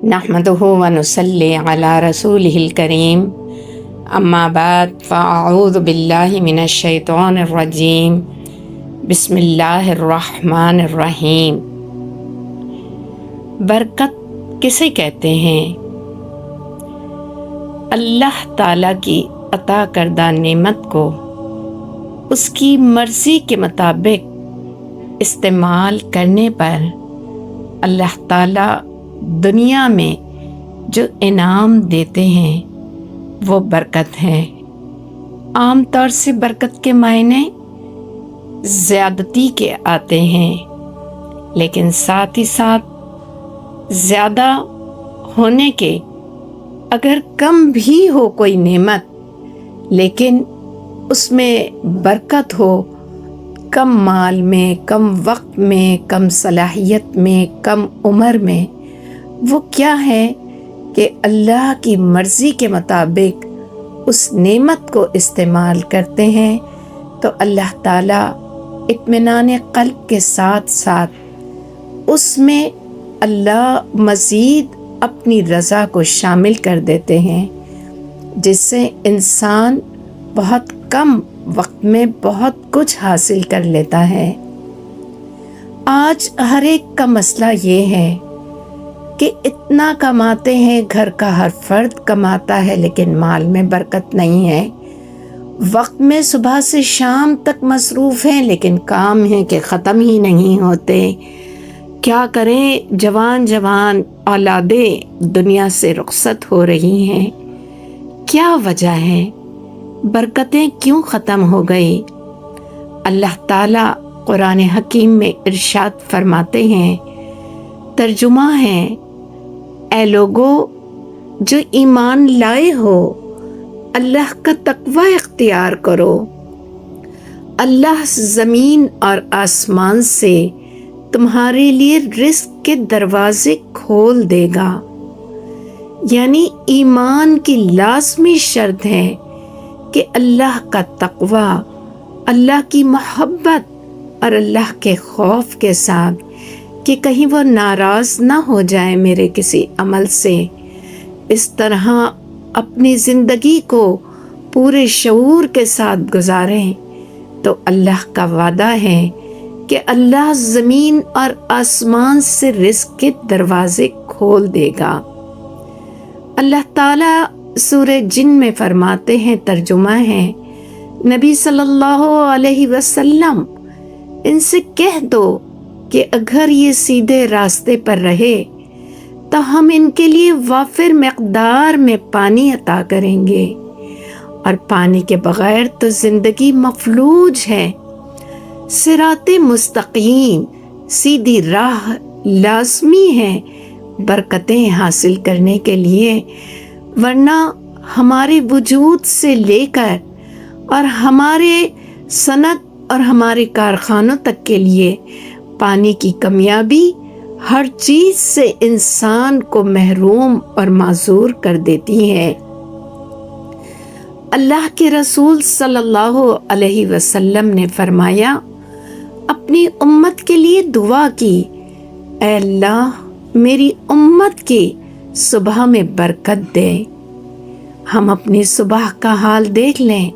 نحمدہ ونصلی علی رسولہ الکریم اما بعد فاعوذ باللہ من الشیطان الرجیم بسم اللہ الرحمن الرحیم۔ برکت کسے کہتے ہیں؟ اللہ تعالیٰ کی عطا کردہ نعمت کو اس کی مرضی کے مطابق استعمال کرنے پر اللہ تعالیٰ دنیا میں جو انعام دیتے ہیں وہ برکت ہے۔ عام طور سے برکت کے معنی زیادتی کے آتے ہیں، لیکن ساتھ ہی ساتھ زیادہ ہونے کے، اگر کم بھی ہو کوئی نعمت لیکن اس میں برکت ہو، کم مال میں، کم وقت میں، کم صلاحیت میں، کم عمر میں، وہ کیا ہے کہ اللہ کی مرضی کے مطابق اس نعمت کو استعمال کرتے ہیں تو اللہ تعالیٰ اطمینان قلب کے ساتھ ساتھ اس میں اللہ مزید اپنی رضا کو شامل کر دیتے ہیں، جس سے انسان بہت کم وقت میں بہت کچھ حاصل کر لیتا ہے۔ آج ہر ایک کا مسئلہ یہ ہے کہ اتنا کماتے ہیں، گھر کا ہر فرد کماتا ہے لیکن مال میں برکت نہیں ہے، وقت میں صبح سے شام تک مصروف ہیں لیکن کام ہیں کہ ختم ہی نہیں ہوتے۔ کیا کریں، جوان اولادیں دنیا سے رخصت ہو رہی ہیں، کیا وجہ ہے؟ برکتیں کیوں ختم ہو گئی؟ اللہ تعالیٰ قرآن حکیم میں ارشاد فرماتے ہیں، ترجمہ ہے، اے لوگو جو ایمان لائے ہو، اللہ کا تقوی اختیار کرو، اللہ زمین اور آسمان سے تمہارے لیے رزق کے دروازے کھول دے گا۔ یعنی ایمان کی لازمی شرط ہے کہ اللہ کا تقوی، اللہ کی محبت اور اللہ کے خوف کے ساتھ کہ کہیں وہ ناراض نہ ہو جائے میرے کسی عمل سے، اس طرح اپنی زندگی کو پورے شعور کے ساتھ گزاریں تو اللہ کا وعدہ ہے کہ اللہ زمین اور آسمان سے رزق کے دروازے کھول دے گا۔ اللہ تعالیٰ سورہ جن میں فرماتے ہیں، ترجمہ ہے، نبی صلی اللہ علیہ وسلم ان سے کہہ دو کہ اگر یہ سیدھے راستے پر رہے تو ہم ان کے لیے وافر مقدار میں پانی عطا کریں گے، اور پانی کے بغیر تو زندگی مفلوج ہے۔ صراط مستقیم، سیدھی راہ لازمی ہے برکتیں حاصل کرنے کے لیے، ورنہ ہمارے وجود سے لے کر اور ہمارے صنعت اور ہمارے کارخانوں تک کے لیے پانی کی کمیابی ہر چیز سے انسان کو محروم اور معذور کر دیتی ہے۔ اللہ کے رسول صلی اللہ علیہ وسلم نے فرمایا، اپنی امت کے لیے دعا کی، اے اللہ میری امت کی صبح میں برکت دے۔ ہم اپنی صبح کا حال دیکھ لیں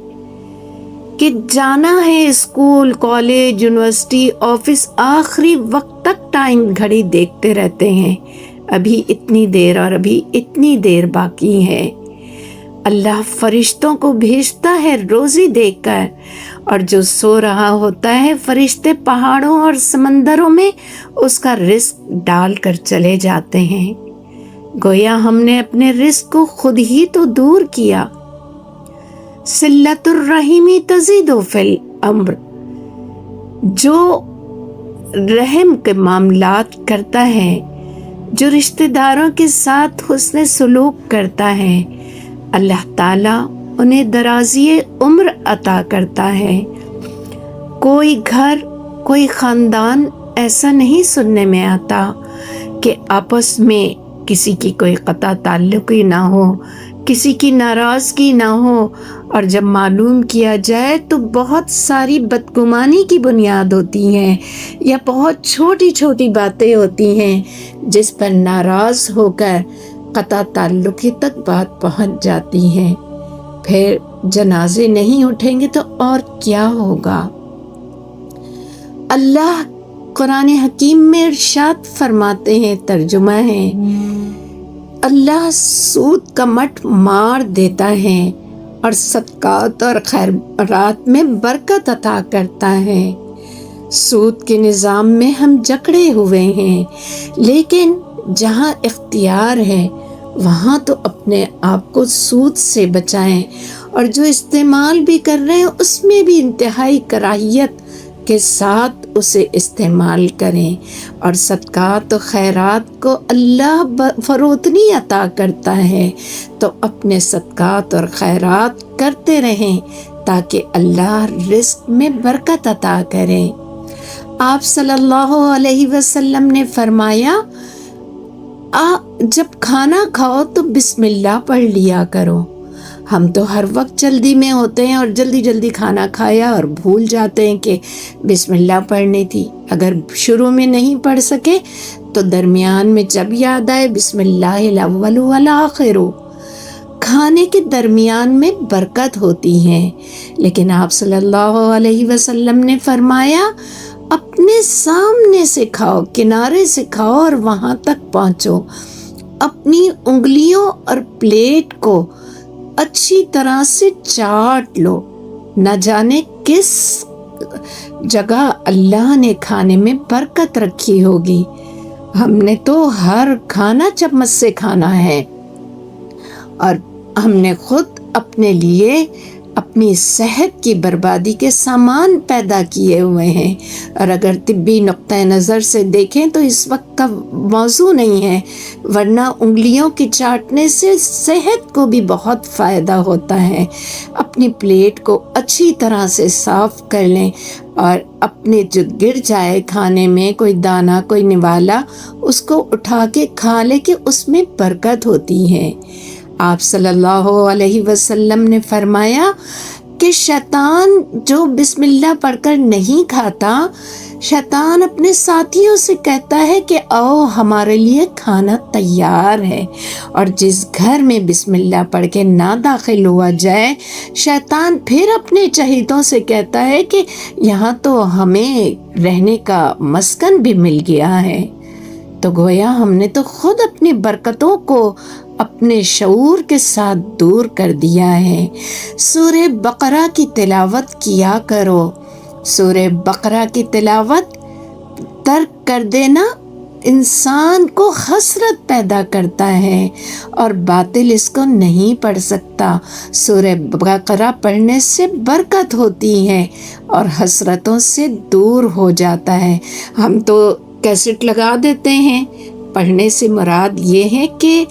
کہ جانا ہے اسکول، کالج، یونیورسٹی، آفس، آخری وقت تک ٹائم گھڑی دیکھتے رہتے ہیں، ابھی اتنی دیر اور ابھی اتنی دیر باقی ہے۔ اللہ فرشتوں کو بھیجتا ہے روزی دے کر، اور جو سو رہا ہوتا ہے فرشتے پہاڑوں اور سمندروں میں اس کا رزق ڈال کر چلے جاتے ہیں۔ گویا ہم نے اپنے رزق کو خود ہی تو دور کیا۔ صلۃ الرحمی تزید فی الامر، جو رحم کے معاملات کرتا ہے، جو رشتہ داروں کے ساتھ حسن سلوک کرتا ہے، اللہ تعالیٰ انہیں درازی عمر عطا کرتا ہے۔ کوئی گھر، کوئی خاندان ایسا نہیں سننے میں آتا کہ آپس میں کسی کی کوئی قطع تعلق ہی نہ ہو، کسی کی ناراضگی نہ ہو، اور جب معلوم کیا جائے تو بہت ساری بدگمانی کی بنیاد ہوتی ہیں یا بہت چھوٹی چھوٹی باتیں ہوتی ہیں جس پر ناراض ہو کر قطع تعلقی تک بات پہنچ جاتی ہے۔ پھر جنازے نہیں اٹھیں گے تو اور کیا ہوگا؟ اللہ قرآن حکیم میں ارشاد فرماتے ہیں، ترجمہ ہے، اللہ سود کا مٹ مار دیتا ہے اور صدقات اور خیرات میں برکت عطا کرتا ہے۔ سود کے نظام میں ہم جکڑے ہوئے ہیں، لیکن جہاں اختیار ہے وہاں تو اپنے آپ کو سود سے بچائیں، اور جو استعمال بھی کر رہے ہیں اس میں بھی انتہائی کراہیت کے ساتھ اسے استعمال کریں، اور صدقات و خیرات کو اللہ فروتنی عطا کرتا ہے، تو اپنے صدقات اور خیرات کرتے رہیں تاکہ اللہ رزق میں برکت عطا کرے۔ آپ صلی اللہ علیہ وسلم نے فرمایا، جب کھانا کھاؤ تو بسم اللہ پڑھ لیا کرو۔ ہم تو ہر وقت جلدی میں ہوتے ہیں اور جلدی جلدی کھانا کھایا اور بھول جاتے ہیں کہ بسم اللہ پڑھنی تھی۔ اگر شروع میں نہیں پڑھ سکے تو درمیان میں جب یاد آئے بسم اللہ الاول والآخر۔ کھانے کے درمیان میں برکت ہوتی ہے، لیکن آپ صلی اللہ علیہ وسلم نے فرمایا، اپنے سامنے سے کھاؤ، کنارے سے کھاؤ اور وہاں تک پہنچو۔ اپنی انگلیوں اور پلیٹ کو اچھی طرح سے چاٹ لو، نہ جانے کس جگہ اللہ نے کھانے میں برکت رکھی ہوگی۔ ہم نے تو ہر کھانا چمچ سے کھانا ہے، اور ہم نے خود اپنے لیے اپنی صحت کی بربادی کے سامان پیدا کیے ہوئے ہیں، اور اگر طبی نقطۂ نظر سے دیکھیں تو اس وقت کا موضوع نہیں ہے، ورنہ انگلیوں کی چاٹنے سے صحت کو بھی بہت فائدہ ہوتا ہے۔ اپنی پلیٹ کو اچھی طرح سے صاف کر لیں، اور اپنے جو گر جائے کھانے میں کوئی دانہ کوئی نوالا، اس کو اٹھا کے کھا لے کہ اس میں برکت ہوتی ہے۔ آپ صلی اللہ علیہ وسلم نے فرمایا کہ شیطان جو بسم اللہ پڑھ کر نہیں کھاتا، شیطان اپنے ساتھیوں سے کہتا ہے کہ آؤ ہمارے لیے کھانا تیار ہے، اور جس گھر میں بسم اللہ پڑھ کے نہ داخل ہوا جائے، شیطان پھر اپنے چہیتوں سے کہتا ہے کہ یہاں تو ہمیں رہنے کا مسکن بھی مل گیا ہے۔ تو گویا ہم نے تو خود اپنی برکتوں کو اپنے شعور کے ساتھ دور کر دیا ہے۔ سورہ بقرہ کی تلاوت کیا کرو۔ سورہ بقرہ کی تلاوت ترک کر دینا انسان کو حسرت پیدا کرتا ہے، اور باطل اس کو نہیں پڑھ سکتا۔ سورہ بقرہ پڑھنے سے برکت ہوتی ہے اور حسرتوں سے دور ہو جاتا ہے۔ ہم تو کیسٹ لگا دیتے ہیں، پڑھنے سے مراد یہ ہے کہ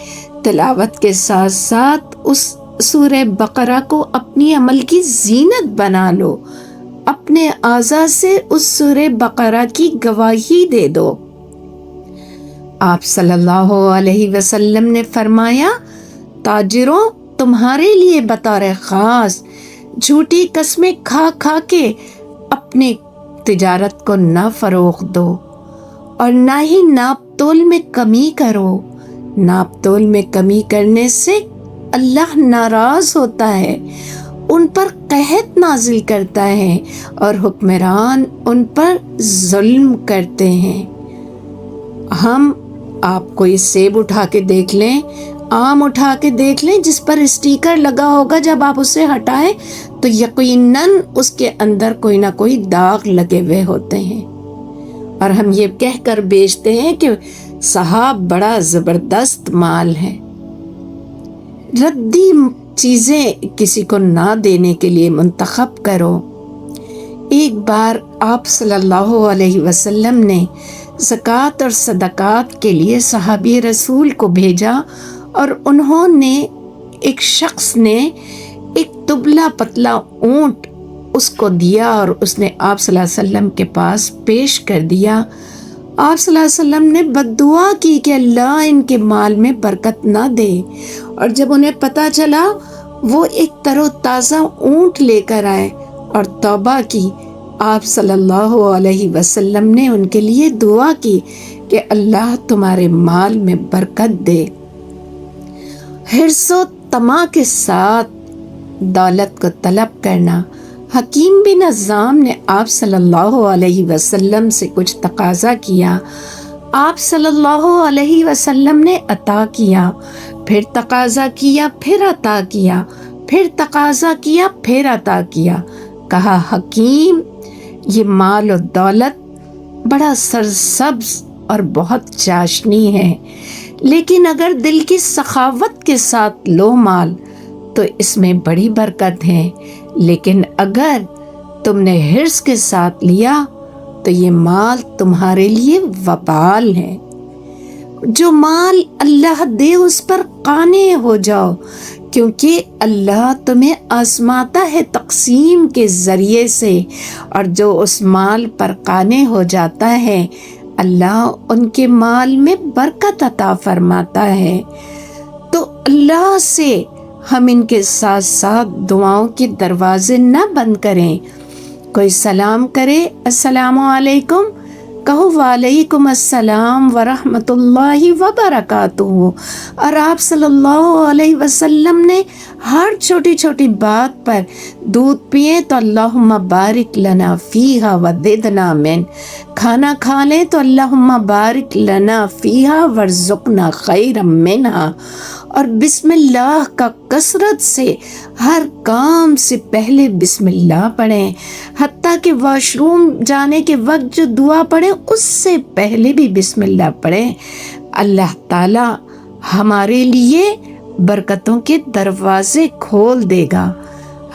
تلاوت کے ساتھ ساتھ اس سورہ بقرہ کو اپنی عمل کی زینت بنا لو، اپنے اعضاء سے اس سورہ بقرہ کی گواہی دے دو۔ آپ صلی اللہ علیہ وسلم نے فرمایا، تاجروں تمہارے لیے بطور خاص جھوٹی قسمیں کھا کھا کے اپنی تجارت کو نہ فروغ دو، اور نہ ہی ناپ تول میں کمی کرو۔ ناپ تول میں کمی کرنے سے اللہ ناراض ہوتا ہے، ان پر قحط نازل کرتا ہے، اور حکمران ان پر ظلم کرتے ہیں۔ ہم آپ کوئی سیب اٹھا کے دیکھ لیں، آم اٹھا کے دیکھ لیں، جس پر اسٹیکر لگا ہوگا، جب آپ اسے ہٹائیں تو یقیناً اس کے اندر کوئی نہ کوئی داغ لگے ہوئے ہوتے ہیں، اور ہم یہ کہہ کر بیچتے ہیں کہ صاحب بڑا زبردست مال ہے۔ ردی چیزیں کسی کو نہ دینے کے لیے منتخب کرو۔ ایک بار آپ صلی اللہ علیہ وسلم نے زکوٰۃ اور صدقات کے لیے صحابی رسول کو بھیجا، اور انہوں نے ایک شخص نے ایک دبلا پتلا اونٹ اس کو دیا، اور اس نے آپ صلی اللہ علیہ وسلم کے پاس پیش کر دیا، آپ صلی اللہ علیہ وسلم نے بد دعا کی کہ اللہ ان کے مال میں برکت نہ دے، اور جب انہیں پتہ چلا وہ ایک تر و تازہ اونٹ لے کر آئے اور توبہ کی، آپ صلی اللہ علیہ وسلم نے ان کے لیے دعا کی کہ اللہ تمہارے مال میں برکت دے۔ حرص و طمع کے ساتھ دولت کو طلب کرنا۔ حکیم بن حزام نے آپ صلی اللہ علیہ وسلم سے کچھ تقاضا کیا، آپ صلی اللہ علیہ وسلم نے عطا کیا، پھر تقاضا کیا، پھر عطا کیا، پھر تقاضا کیا، پھر عطا کیا۔ کہا حکیم یہ مال و دولت بڑا سرسبز اور بہت چاشنی ہے، لیکن اگر دل کی سخاوت کے ساتھ لو مال تو اس میں بڑی برکت ہے، لیکن اگر تم نے حرص کے ساتھ لیا تو یہ مال تمہارے لیے وبال ہے۔ جو مال اللہ دے اس پر قانع ہو جاؤ، کیونکہ اللہ تمہیں آزماتا ہے تقسیم کے ذریعے سے، اور جو اس مال پر قانع ہو جاتا ہے اللہ ان کے مال میں برکت عطا فرماتا ہے۔ تو اللہ سے ہم ان کے ساتھ ساتھ دعاؤں کے دروازے نہ بند کریں۔ کوئی سلام کرے السلام علیکم، کہو وعلیکم السلام ورحمۃ اللہ وبرکاتہ، اور آپ صلی اللہ علیہ وسلم نے ہر چھوٹی چھوٹی بات پر دودھ پیے تو اللہم بارک لنا فیہا وزدنا من، کھانا کھا لیں تو اللہم بارک لنا فیہا ورزقنا خیرا منہا، اور بسم اللہ کا کثرت سے ہر کام سے پہلے بسم اللہ پڑھیں، حتیٰ کہ واش روم جانے کے وقت جو دعا پڑھیں اس سے پہلے بھی بسم اللہ پڑھیں۔ اللہ تعالی ہمارے لیے برکتوں کے دروازے کھول دے گا۔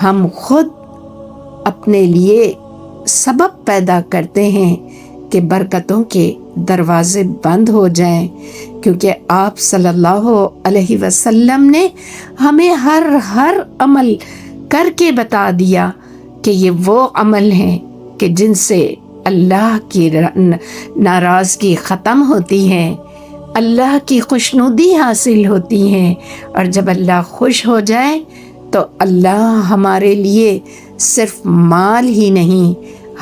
ہم خود اپنے لیے سبب پیدا کرتے ہیں کہ برکتوں کے دروازے بند ہو جائیں، کیونکہ آپ صلی اللہ علیہ وسلم نے ہمیں ہر عمل کر کے بتا دیا کہ یہ وہ عمل ہیں کہ جن سے اللہ کی ناراضگی ختم ہوتی ہے، اللہ کی خوشنودی حاصل ہوتی ہے، اور جب اللہ خوش ہو جائے تو اللہ ہمارے لیے صرف مال ہی نہیں،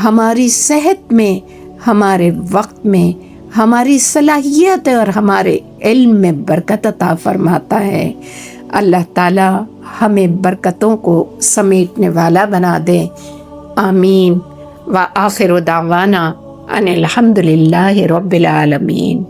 ہماری صحت میں، ہمارے وقت میں، ہماری صلاحیت اور ہمارے علم میں برکت عطا فرماتا ہے۔ اللہ تعالی ہمیں برکتوں کو سمیٹنے والا بنا دے، آمین۔ وآخر دعوانا ان الحمد للہ رب العالمین۔